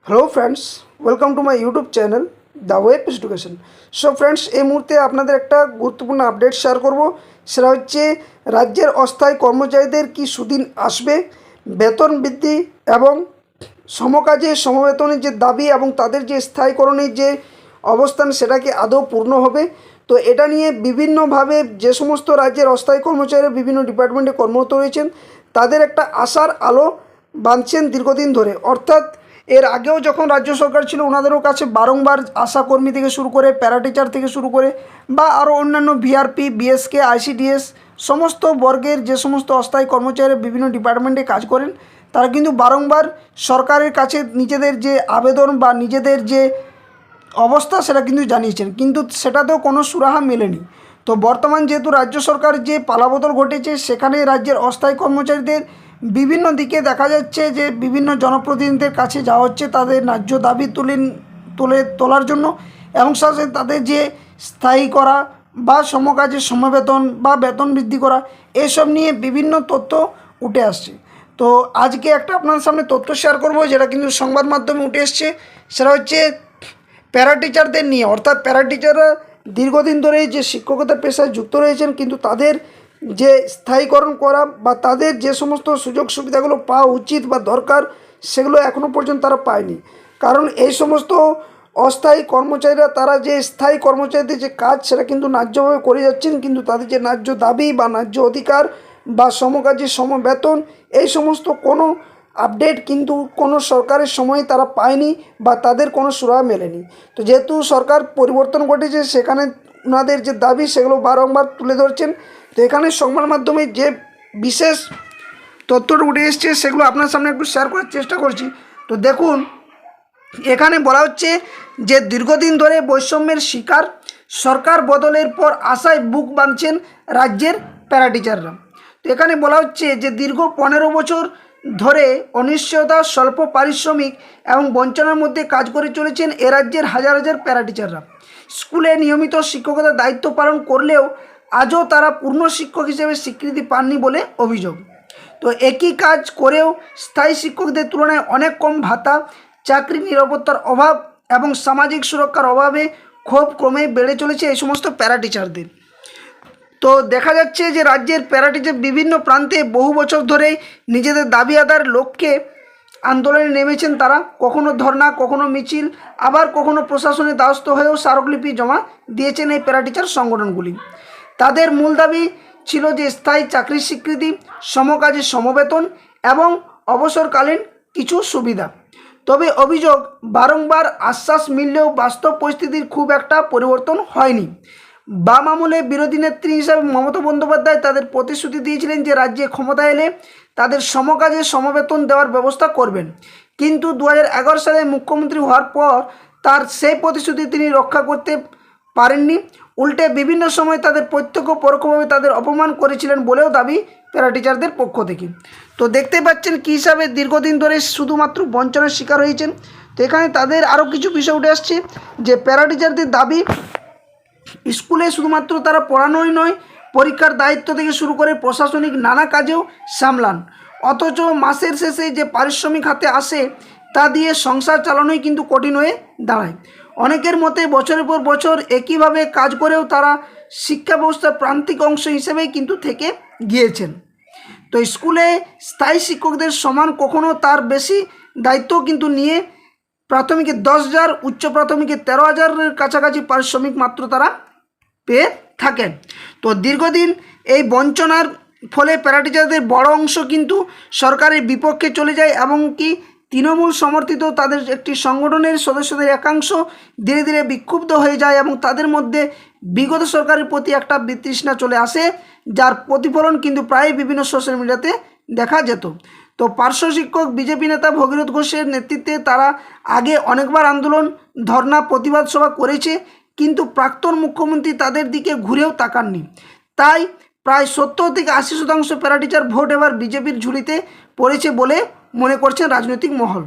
Hello friends, welcome to my YouTube channel the web education. So friends, এই মুহূর্তে আপনাদের একটা গুরুত্বপূর্ণ আপডেট শেয়ার করব। সেটা হচ্ছে রাজ্যের অস্থায়ী কর্মচারীদের কি সুদিন আসবে, বেতন বৃদ্ধি এবং সমকাজে সমবেতনের যে দাবি এবং তাদের যে স্থায়ীকরণের যে অবস্থান সেটা কি আদৌ পূর্ণ হবে। তো এটা নিয়ে বিভিন্নভাবে যে সমস্ত রাজ্যের অস্থায়ী কর্মচারীরা বিভিন্ন ডিপার্টমেন্টে কর্মরত রয়েছেন তাদের একটা আশার আলো বাঁধছেন দীর্ঘদিন ধরে। অর্থাৎ এর আগেও যখন রাজ্য সরকার ছিল ওনাদেরও কাছে বারংবার আশাকর্মী থেকে শুরু করে প্যারাটিচার থেকে শুরু করে বা আরও অন্যান্য ভিআরপি, বিএসকে, আইসিডিএস সমস্ত বর্গের যে সমস্ত অস্থায়ী কর্মচারীরা বিভিন্ন ডিপার্টমেন্টে কাজ করেন তারা কিন্তু বারংবার সরকারের কাছে নিজেদের যে আবেদন বা নিজেদের যে অবস্থা সেটা কিন্তু জানিয়েছেন, কিন্তু সেটাতেও কোনো সুরাহা মেলেনি। তো বর্তমান যেহেতু রাজ্য সরকার যে পালাবদল ঘটেছে সেখানে রাজ্যের অস্থায়ী কর্মচারীদের বিভিন্ন দিকে দেখা যাচ্ছে যে বিভিন্ন জনপ্রতিনিধিদের কাছে যাওয়া হচ্ছে তাদের ন্যায্য দাবি তোলার জন্য এবং সাথে তাদের যে স্থায়ী করা বা সমকাজে সমবেতন বা বেতন বৃদ্ধি করা এসব নিয়ে বিভিন্ন তথ্য উঠে আসছে। তো আজকে একটা আপনার সামনে তথ্য শেয়ার করব যেটা কিন্তু সংবাদ মাধ্যমে উঠে এসছে। সেটা হচ্ছে প্যারাটিচারদের নিয়ে। অর্থাৎ প্যারাটিচাররা দীর্ঘদিন ধরে যে শিক্ষকতার পেশায় যুক্ত রয়েছেন কিন্তু তাদের যে স্থায়ীকরণ করা বা তাদের যে সমস্ত সুযোগ সুবিধাগুলো পাওয়া উচিত বা দরকার সেগুলো এখনও পর্যন্ত তারা পায়নি। কারণ এই সমস্ত অস্থায়ী কর্মচারীরা তারা যে স্থায়ী কর্মচারীদের যে কাজ সেটা কিন্তু ন্যায্যভাবে করে যাচ্ছেন, কিন্তু তাদের যে ন্যায্য দাবি বা ন্যায্য অধিকার বা সমকাজে সমবেতন এই সমস্ত কোনো আপডেট কিন্তু কোনো সরকারের সময় তারা পায়নি বা তাদের কোনো সুরাহা মেলেনি। তো যেহেতু সরকার পরিবর্তন ঘটেছে সেখানে ওনাদের যে দাবি সেগুলো বারংবার তুলে ধরছেন। তো এখানে সংবাদ মাধ্যমে যে বিশেষ তথ্যটা উঠে এসছে সেগুলো আপনার সামনে একটু শেয়ার করার চেষ্টা করছি। তো দেখুন, এখানে বলা হচ্ছে যে দীর্ঘদিন ধরে বৈষম্যের শিকার, সরকার বদলের পর আশায় বুক বাঁধছেন রাজ্যের প্যারাটিচাররা। তো এখানে বলা হচ্ছে যে দীর্ঘ 15 বছর ধরে অনিশ্চয়তা, স্বল্প পারিশ্রমিক এবং বঞ্চনার মধ্যে কাজ করে চলেছেন এ রাজ্যের হাজার হাজার প্যারাটিচাররা। স্কুলে নিয়মিত শিক্ষকতার দায়িত্ব পালন করলেও আজও তারা পূর্ণ শিক্ষক হিসেবে স্বীকৃতি পাননি বলে অভিযোগ। তো একই কাজ করেও স্থায়ী শিক্ষকদের তুলনায় অনেক কম ভাতা, চাকরি নিরাপত্তার অভাব এবং সামাজিক সুরক্ষার অভাবে ক্ষোভ ক্রমে বেড়ে চলেছে এই সমস্ত প্যারাটিচারদের। তো দেখা যাচ্ছে যে রাজ্যের প্যারাটিচার বিভিন্ন প্রান্তে বহু বছর ধরে নিজেদের দাবি আদায়ের লক্ষ্যে আন্দোলনে নেমেছেন তারা। কখনো ধর্না, কখনো মিছিল, আবার কখনো প্রশাসনের দ্বারস্থ হয়েও স্মারকলিপি জমা দিয়েছেন এই প্যারাটিচার সংগঠনগুলি। তাদের মূল দাবি ছিল যে স্থায়ী চাকরির স্বীকৃতি, সমকাজে সমবেতন এবং অবসরকালীন কিছু সুবিধা। তবে অভিযোগ, বারংবার আশ্বাস মিললেও বাস্তব পরিস্থিতির খুব একটা পরিবর্তন হয়নি। বাম আমলে বিরোধী নেত্রী হিসাবে মমতা বন্দ্যোপাধ্যায় তাদের প্রতিশ্রুতি দিয়েছিলেন যে রাজ্যে ক্ষমতা এলে তাদের সমকাজে সমবেতন দেওয়ার ব্যবস্থা করবেন, কিন্তু 2011 সালে মুখ্যমন্ত্রী হওয়ার পর তার সেই প্রতিশ্রুতি তিনি রক্ষা করতে পারেননি। উল্টে বিভিন্ন সময় তাদের প্রত্যক্ষ পরোক্ষভাবে তাদের অপমান করেছিলেন বলেও দাবি প্যারাটিচারদের পক্ষ থেকে। তো দেখতে পাচ্ছেন কী হিসাবে দীর্ঘদিন ধরে শুধুমাত্র বঞ্চনার শিকার হয়েছেন। তো এখানে তাদের আরও কিছু বিষয় উঠে আসছে যে প্যারাটিচারদের দাবি স্কুলে শুধুমাত্র তারা পড়ানোই নয়, পরীক্ষার দায়িত্ব থেকে শুরু করে প্রশাসনিক নানা কাজেও সামলান। অথচ মাসের শেষে যে পারিশ্রমিক হাতে আসে তা দিয়ে সংসার চালানোই কিন্তু কঠিন হয়ে দাঁড়ায়। অনেকের মতে বছরের পর বছর একইভাবে কাজ করেও তারা শিক্ষা ব্যবস্থার প্রান্তিক অংশ হিসেবেই কিন্তু থেকে গিয়েছেন। তো স্কুলে স্থায়ী শিক্ষকদের সমান কখনো তার বেশি দায়িত্ব কিন্তু নিয়ে প্রাথমিকে 10,000, উচ্চ প্রাথমিকে 13,000-এর কাছাকাছি পারিশ্রমিক মাত্র তারা পেয়ে থাকেন। তো দীর্ঘদিন এই বঞ্চনার ফলে প্যারাটিচারদের বড় অংশ কিন্তু সরকারের বিপক্ষে চলে যায় এবং কি তৃণমূল সমর্থিত তাদের একটি সংগঠনের সদস্যদের একাংশ ধীরে ধীরে বিক্ষুব্ধ হয়ে যায় এবং তাদের মধ্যে বিগত সরকারের প্রতি একটা বিতৃষ্ণা চলে আসে, যার প্রতিফলন কিন্তু প্রায় বিভিন্ন সোশ্যাল মিডিয়াতে দেখা যেত। তো পার্শ্ব শিক্ষক বিজেপি নেতা ভগীরথ ঘোষের নেতৃত্বে তারা আগে অনেকবার আন্দোলন, ধর্না, প্রতিবাদ সভা করেছে, কিন্তু প্রাক্তন মুখ্যমন্ত্রী তাদের দিকে ঘুরেও তাকাননি। তাই প্রায় 70 থেকে 80% প্যারাটিচার ভোট এবার বিজেপির ঝুলিতে পড়েছে বলে মনে করছেন রাজনৈতিক মহল।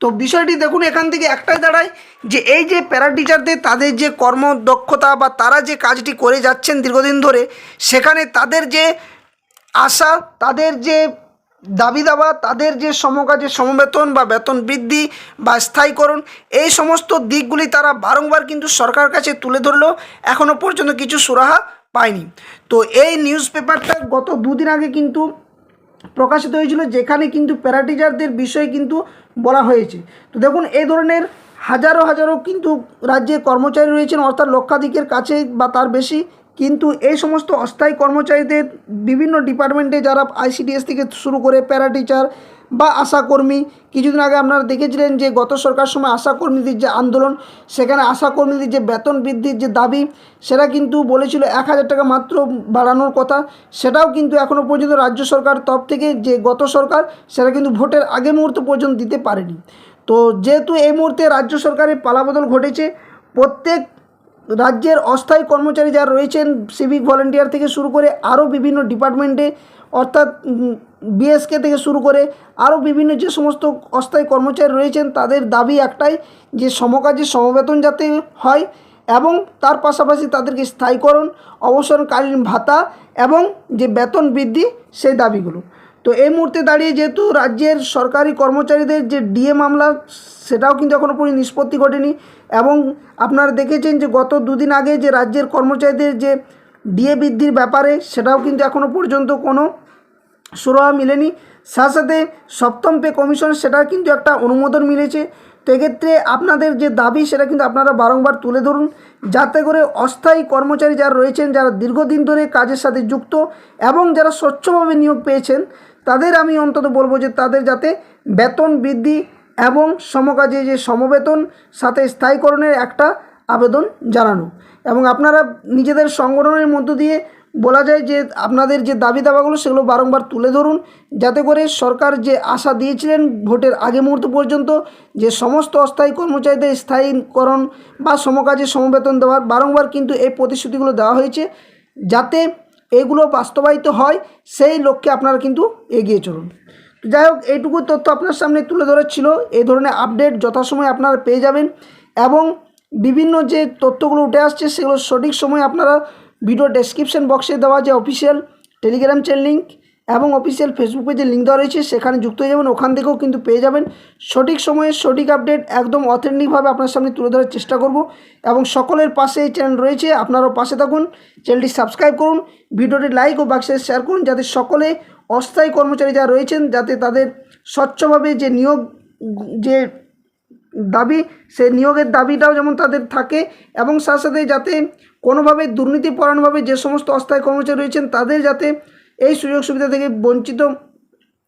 তো বিষয়টি দেখুন, এখান থেকে একটাই দাঁড়ায় যে এই যে প্যারাটিচারদের তাদের যে কর্মদক্ষতা বা তারা যে কাজটি করে যাচ্ছেন দীর্ঘদিন ধরে, সেখানে তাদের যে আশা, তাদের যে দাবি দাওয়া, তাদের যে সমকাজে সমবেতন বা বেতন বৃদ্ধি বা স্থায়ীকরণ, এই সমস্ত দিকগুলি তারা বারংবার কিন্তু সরকার কাছে তুলে ধরলেও এখনও পর্যন্ত কিছু সুরাহা পায়নি। তো এই নিউজ পেপারটা গত দুদিন আগে কিন্তু প্রকাশিত হয়েছিল, যেখানে কিন্তু প্যারা টিচারদের বিষয়ে কিন্তু বলা হয়েছে। তো দেখুন, এই ধরনের হাজারো হাজারো কিন্তু রাজ্যে কর্মচারী রয়েছেন, অর্থাৎ লক্ষাধিকের কাছে বা তার বেশি। কিন্তু এই সমস্ত অস্থায়ী কর্মচারীদের বিভিন্ন ডিপার্টমেন্টে, যারা আইসিডিএস থেকে শুরু করে প্যারা টিচার বা আশাকর্মী, কিছুদিন আগে আপনারা দেখেছিলেন যে গত সরকার সময় আশাকর্মীদের যে আন্দোলন, সেখানে আশাকর্মীদের যে বেতন বৃদ্ধির যে দাবি, সেটা কিন্তু বলেছিল 1,000 টাকা মাত্র বাড়ানোর কথা। সেটাও কিন্তু এখনও পর্যন্ত রাজ্য সরকার তরফ থেকে, যে গত সরকার, সেটা কিন্তু ভোটের আগে মুহূর্ত পর্যন্ত দিতে পারেনি। তো যেহেতু এই মুহূর্তে রাজ্য সরকারের পালাবদল ঘটেছে, প্রত্যেক রাজ্যের অস্থায়ী কর্মচারী যারা রয়েছেন, সিভিক ভলেন্টিয়ার থেকে শুরু করে আরও বিভিন্ন ডিপার্টমেন্টে, অর্থাৎ বিএসকে থেকে শুরু করে আরও বিভিন্ন যে সমস্ত অস্থায়ী কর্মচারী রয়েছেন, তাদের দাবি একটাই, যে সমকাজে সমবেতন যাতে হয় এবং তার পাশাপাশি তাদেরকে স্থায়ীকরণ, অবসরকালীন ভাতা এবং যে বেতন বৃদ্ধি, সেই দাবিগুলো। তো এই মুহূর্তে দাঁড়িয়ে যেহেতু রাজ্যের সরকারি কর্মচারীদের যে ডিএ মামলা, সেটাও কিন্তু এখনও পর্যন্ত নিষ্পত্তি ঘটেনি। এবং আপনারা দেখেছেন যে গত দুদিন আগে যে রাজ্যের কর্মচারীদের যে ডিএ বৃদ্ধির ব্যাপারে, সেটাও কিন্তু এখনও পর্যন্ত কোনো সুরাহা মিলেনি। সাথে সাথে সপ্তম পে কমিশন, সেটার কিন্তু একটা অনুমোদন মিলেছে। তো এক্ষেত্রে আপনাদের যে দাবি, সেটা কিন্তু আপনারা বারংবার তুলে ধরুন, যাতে করে অস্থায়ী কর্মচারী যারা রয়েছেন, যারা দীর্ঘদিন ধরে কাজের সাথে যুক্ত এবং যারা স্বচ্ছভাবে নিয়োগ পেয়েছেন, তাদের আমি অন্তত বলবো যে তাদের যাতে বেতন বৃদ্ধি এবং সমকাজে যে সমবেতন সাথে স্থায়ীকরণের একটা আবেদন জানানো। এবং আপনারা নিজেদের সংগঠনের মধ্য দিয়ে বলা যায় যে আপনাদের যে দাবি দাবাগুলো, সেগুলো বারংবার তুলে ধরুন, যাতে করে সরকার যে আশা দিয়েছিলেন ভোটের আগে মুহূর্ত পর্যন্ত, যে সমস্ত অস্থায়ী কর্মচারীদের স্থায়ীকরণ বা সমকাজে সমবেতন দেওয়ার, বারংবার কিন্তু এই প্রতিশ্রুতিগুলো দেওয়া হয়েছে। যাতে এগুলো বাস্তবায়িত হয়, সেই লক্ষ্যে আপনারা কিন্তু এগিয়ে চলুন। যাই হোক, এইটুকু তথ্য আপনার সামনে তুলে ধরার ছিল। এই ধরনের আপডেট যথাসময়ে আপনারা পেয়ে যাবেন এবং বিভিন্ন যে তথ্যগুলো উঠে আসছে, সেগুলো সঠিক সময়ে আপনারা ভিডিও ডেসক্রিপশন বক্সে দেওয়া যে অফিসিয়াল টেলিগ্রাম চ্যানেল লিঙ্ক এবং অফিসিয়াল ফেসবুক পেজে লিঙ্ক দেওয়া রয়েছে, সেখানে যুক্ত হয়ে যাবেন। ওখান থেকেও কিন্তু পেয়ে যাবেন সঠিক সময়ে সঠিক আপডেট, একদম অথেন্টিকভাবে আপনার সামনে তুলে ধরার চেষ্টা করব। এবং সকলের পাশে এই চ্যানেল রয়েছে, আপনারাও পাশে থাকুন, চ্যানেলটি সাবস্ক্রাইব করুন, ভিডিওটি লাইক ও বাক্সে শেয়ার করুন, যাতে সকলে অস্থায়ী কর্মচারী যারা রয়েছেন, যাতে তাদের স্বচ্ছভাবে যে নিয়োগ যে দাবি, সেই নিয়োগের দাবিটাও যেমন তাদের থাকে, এবং সাথে সাথে যাতে কোনোভাবে দুর্নীতিপরায়ণভাবে যে সমস্ত অস্থায়ী কর্মচারী রয়েছেন, তাদের যাতে এই সুযোগ সুবিধা থেকে বঞ্চিত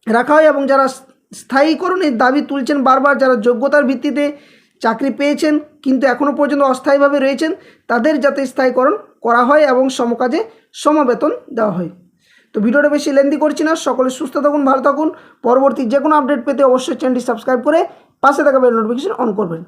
রাখা হয়। এবং যারা স্থায়ীকরণের দাবি তুলছেন বারবার, যারা যোগ্যতার ভিত্তিতে চাকরি পেয়েছেন কিন্তু এখনও পর্যন্ত অস্থায়ীভাবে রয়েছেন, তাদের যাতে স্থায়ীকরণ করা হয় এবং সমকাজে সমবেতন দেওয়া হয়। তো ভিডিওটা বেশি লেন্দি করছি না, সকলে সুস্থ থাকুন, ভালো থাকুন। পরবর্তী যে কোনো আপডেট পেতে অবশ্যই চ্যানেলটি সাবস্ক্রাইব করে পাশে থাকা বেল নোটিফিকেশন অন করবেন।